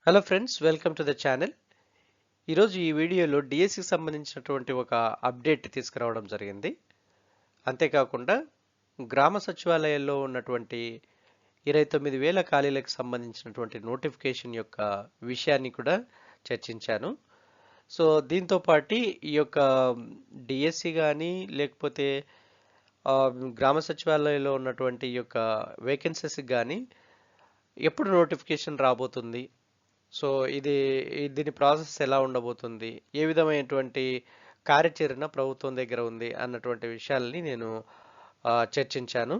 Hello friends, welcome to the channel. ఈరోజు ఈ వీడియోలో డిఎస్సికి సంబంధించినటువంటి ఒక అప్డేట్ తీసుకురావడం జరిగింది. అంతేకాకుండా గ్రామ సచివాలయాల్లో ఉన్నటువంటి 29,000 ఖాళీలకు సంబంధించినటువంటి నోటిఫికేషన్ యొక్క విషయాన్ని కూడా చర్చించాను. సో దీంతో పాటు ఈ యొక్క డిఎస్సి కానీ లేకపోతే గ్రామ సచివాలయంలో ఉన్నటువంటి ఈ యొక్క వేకెన్సీస్కి కానీ ఎప్పుడు నోటిఫికేషన్ రాబోతుంది, సో దీని ప్రాసెస్ ఎలా ఉండబోతుంది, ఏ విధమైనటువంటి కార్యాచరణ ప్రభుత్వం దగ్గర ఉంది అన్నటువంటి విషయాల్ని నేను చర్చించాను.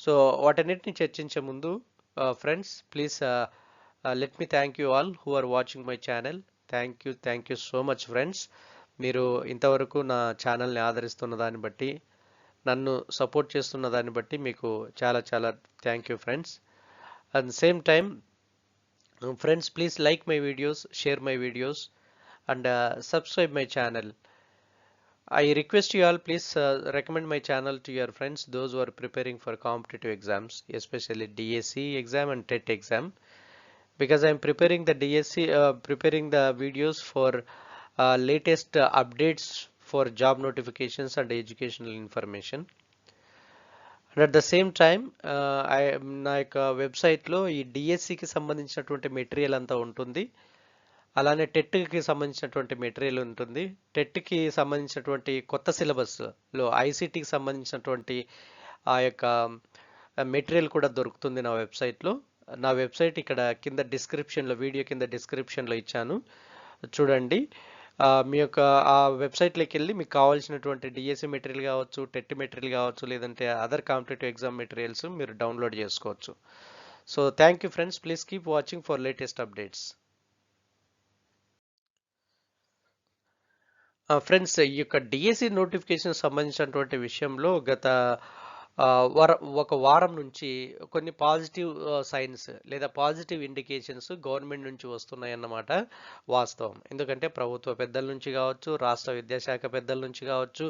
సో వాటన్నిటిని చర్చించే ముందు friends, please let me thank you all who are watching my channel. Thank you so much friends. మీరు ఇంతవరకు నా ఛానల్ని ఆదరిస్తున్న దాన్ని బట్టి, నన్ను సపోర్ట్ చేస్తున్న దాన్ని బట్టి మీకు చాలా చాలా thank you friends. At the same time friends, please like my videos, share my videos, and subscribe my channel. I request you all, please recommend my channel to your friends, those who are preparing for competitive exams, especially DSC exam and TET exam, because I am preparing the DSC, preparing the videos for latest updates for job notifications and educational information. And at the same time నా యొక్క వెబ్సైట్లో ఈ డిఎస్సికి సంబంధించినటువంటి material అంతా ఉంటుంది. అలానే టెట్కి సంబంధించినటువంటి మెటీరియల్ ఉంటుంది. టెట్కి సంబంధించినటువంటి కొత్త సిలబస్లో ఐసీటీకి సంబంధించినటువంటి ఆ యొక్క మెటీరియల్ కూడా దొరుకుతుంది నా వెబ్సైట్లో. నా వెబ్సైట్ ఇక్కడ కింద డిస్క్రిప్షన్లో, వీడియో కింద డిస్క్రిప్షన్లో ఇచ్చాను, చూడండి. మీ యొక్క ఆ వెబ్సైట్లోకి వెళ్ళి మీకు కావాల్సినటువంటి డిఎస్సి మెటీరియల్ కావచ్చు, టెట్ మెటీరియల్ కావచ్చు, లేదంటే అదర్ కాంపిటేటివ్ ఎగ్జామ్ మెటీరియల్స్ మీరు డౌన్లోడ్ చేసుకోవచ్చు. So thank you friends, please keep watching for latest updates. Friends, ఈ యొక్క డిఎస్సి నోటిఫికేషన్ సంబంధించినటువంటి విషయంలో గత ఒక వారం నుంచి కొన్ని పాజిటివ్ సైన్స్ లేదా పాజిటివ్ ఇండికేషన్స్ గవర్నమెంట్ నుంచి వస్తున్నాయి అన్నమాట వాస్తవం. ఎందుకంటే ప్రభుత్వ పెద్దల నుంచి కావచ్చు, రాష్ట్ర విద్యాశాఖ పెద్దల నుంచి కావచ్చు,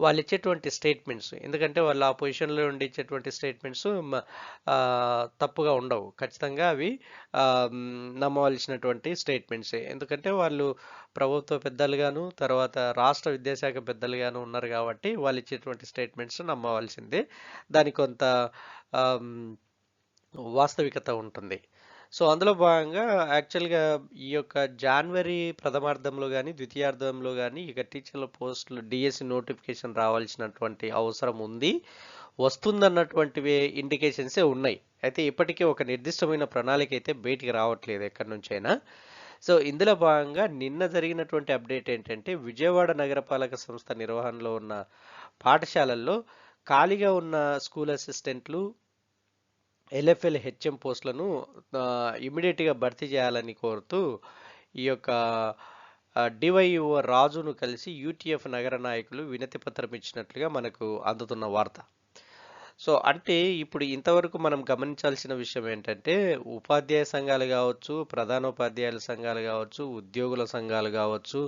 వాళ్ళు ఇచ్చేటువంటి స్టేట్మెంట్స్, ఎందుకంటే వాళ్ళు ఆ పొజిషన్లో ఉండి ఇచ్చేటువంటి స్టేట్మెంట్స్ తప్పుగా ఉండవు, ఖచ్చితంగా అవి నమ్మవలసినటువంటి స్టేట్మెంట్సే. ఎందుకంటే వాళ్ళు ప్రభుత్వ పెద్దలుగాను, తర్వాత రాష్ట్ర విద్యాశాఖ పెద్దలుగాను ఉన్నారు కాబట్టి వాళ్ళు ఇచ్చేటువంటి స్టేట్మెంట్స్ నమ్మవలసిందే. దానికి కొంత వాస్తవికత ఉంటుంది. సో అందులో భాగంగా యాక్చువల్గా ఈ యొక్క జనవరి ప్రథమార్థంలో కానీ ద్వితీయార్థంలో కానీ ఇక టీచర్ల పోస్టులు డిఎస్సి నోటిఫికేషన్ రావాల్సినటువంటి అవసరం ఉంది, వస్తుందన్నటువంటివి ఇండికేషన్సే ఉన్నాయి. అయితే ఇప్పటికే ఒక నిర్దిష్టమైన ప్రణాళిక అయితే బయటికి రావట్లేదు ఎక్కడి నుంచైనా. సో ఇందులో భాగంగా నిన్న జరిగినటువంటి అప్డేట్ ఏంటంటే, విజయవాడ నగరపాలక సంస్థ నిర్వహణలో ఉన్న పాఠశాలల్లో ఖాళీగా ఉన్న స్కూల్ అసిస్టెంట్లు, ఎల్ఎఫ్ఎల్ హెచ్ఎం పోస్టులను ఇమీడియట్గా భర్తీ చేయాలని కోరుతూ ఈ యొక్క డివైఓ రాజును కలిసి యూటీఎఫ్ నగర నాయకులు వినతి పత్రం ఇచ్చినట్లుగా మనకు అందుతున్న వార్త. సో అంటే ఇప్పుడు ఇంతవరకు మనం గమనించాల్సిన విషయం ఏంటంటే, ఉపాధ్యాయ సంఘాలు కావచ్చు, ప్రధానోపాధ్యాయుల సంఘాలు కావచ్చు, ఉద్యోగుల సంఘాలు కావచ్చు,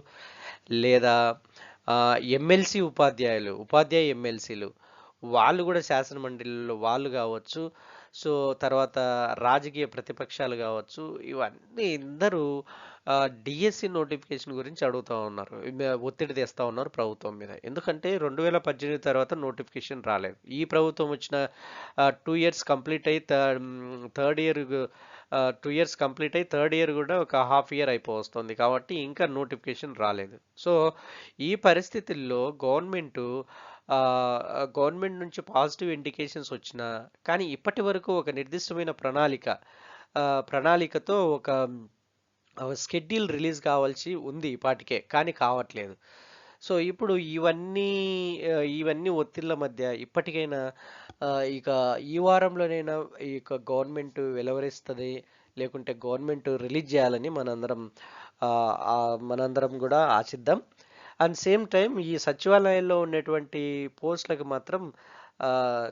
లేదా ఎమ్మెల్సీ ఉపాధ్యాయ ఎమ్మెల్సీలు, వాళ్ళు కూడా శాసన మండలిలో వాళ్ళు కావచ్చు, సో తర్వాత రాజకీయ ప్రతిపక్షాలు కావచ్చు, ఇవన్నీ అందరూ డిఎస్సి నోటిఫికేషన్ గురించి అడుగుతూ ఉన్నారు, ఒత్తిడి తెస్తూ ఉన్నారు ప్రభుత్వం మీద. ఎందుకంటే 2018 తర్వాత నోటిఫికేషన్ రాలేదు. ఈ ప్రభుత్వం వచ్చిన 2 ఇయర్స్ కంప్లీట్ అయ్యి థర్డ్ ఇయర్ 2 ఇయర్స్ కంప్లీట్ అయ్యి థర్డ్ ఇయర్ కూడా ఒక హాఫ్ ఇయర్ అయిపోతుంది కాబట్టి ఇంకా నోటిఫికేషన్ రాలేదు. సో ఈ పరిస్థితుల్లో గవర్నమెంట్ నుంచి పాజిటివ్ ఇండికేషన్స్ వచ్చినా కానీ ఇప్పటి వరకు ఒక నిర్దిష్టమైన ప్రణాళికతో ఒక షెడ్యూల్ రిలీజ్ కావాల్సి ఉంది ఇప్పటికే, కానీ కావట్లేదు. సో ఇప్పుడు ఇవన్నీ ఒత్తిళ్ల మధ్య ఇప్పటికైనా ఇక ఈ వారంలోనైనా ఈ యొక్క గవర్నమెంట్ వెలువరిస్తుంది, లేకుంటే గవర్నమెంట్ రిలీజ్ చేయాలని మనందరం కూడా ఆశిద్దాం. అండ్ సేమ్ టైం ఈ సచివాలయాల్లో ఉన్నటువంటి పోస్టులకు మాత్రం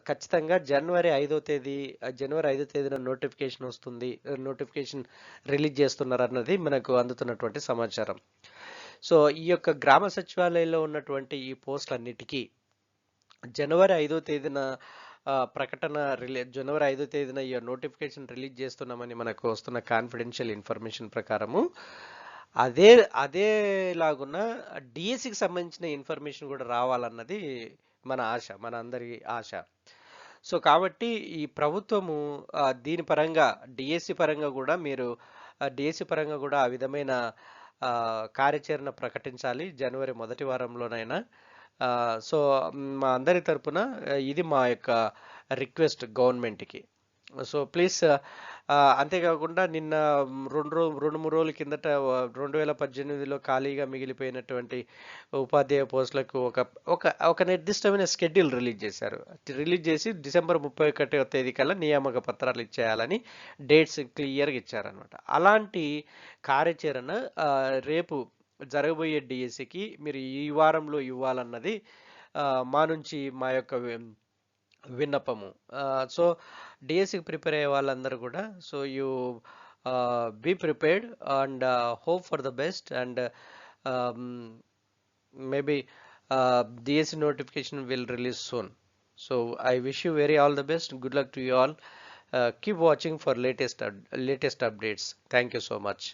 ఖచ్చితంగా జనవరి 5వ తేదీన నోటిఫికేషన్ వస్తుంది, నోటిఫికేషన్ రిలీజ్ చేస్తున్నారు అన్నది మనకు అందుతున్నటువంటి సమాచారం. సో ఈ యొక్క గ్రామ సచివాలయంలో ఉన్నటువంటి ఈ పోస్టులన్నిటికీ జనవరి 5వ తేదీన ప్రకటన జనవరి 5వ తేదీన ఈ నోటిఫికేషన్ రిలీజ్ చేస్తున్నామని మనకు వస్తున్న కాన్ఫిడెన్షియల్ ఇన్ఫర్మేషన్ ప్రకారము అదే అదేలాగున్న డిఎస్సికి సంబంధించిన ఇన్ఫర్మేషన్ కూడా రావాలన్నది మన ఆశ, మన అందరి ఆశ. సో కాబట్టి ఈ ప్రభుత్వము దీని పరంగా డిఎస్సి పరంగా కూడా మీరు డిఎస్సి పరంగా కూడా ఆ విధమైన కార్యాచరణ ప్రకటించాలి జనవరి మొదటి వారంలోనైనా. సో మా అందరి తరపున ఇది మా యొక్క రిక్వెస్ట్ గవర్నమెంట్కి. సో ప్లీజ్, అంతేకాకుండా నిన్న 2-3 రోజుల కిందట 2018లో ఖాళీగా మిగిలిపోయినటువంటి ఉపాధ్యాయ పోస్టులకు ఒక నిర్దిష్టమైన షెడ్యూల్ రిలీజ్ చేశారు. రిలీజ్ చేసి డిసెంబర్ 31వ తేదీ కల్లా నియామక పత్రాలు ఇచ్చేయాలని డేట్స్ క్లియర్గా ఇచ్చారనమాట. అలాంటి కార్యాచరణ రేపు జరగబోయే డిఎస్సికి మీరు ఈ వారంలో ఇవ్వాలన్నది మా నుంచి మా యొక్క విన్నపము. సో డిఎస్సికి ప్రిపేర్ అయ్యే వాళ్ళందరూ కూడా so you be prepared and hope for the best and maybe DSC notification will release soon. So I wish you very all the best. Good luck to you all. Keep watching for latest updates. Thank you so much.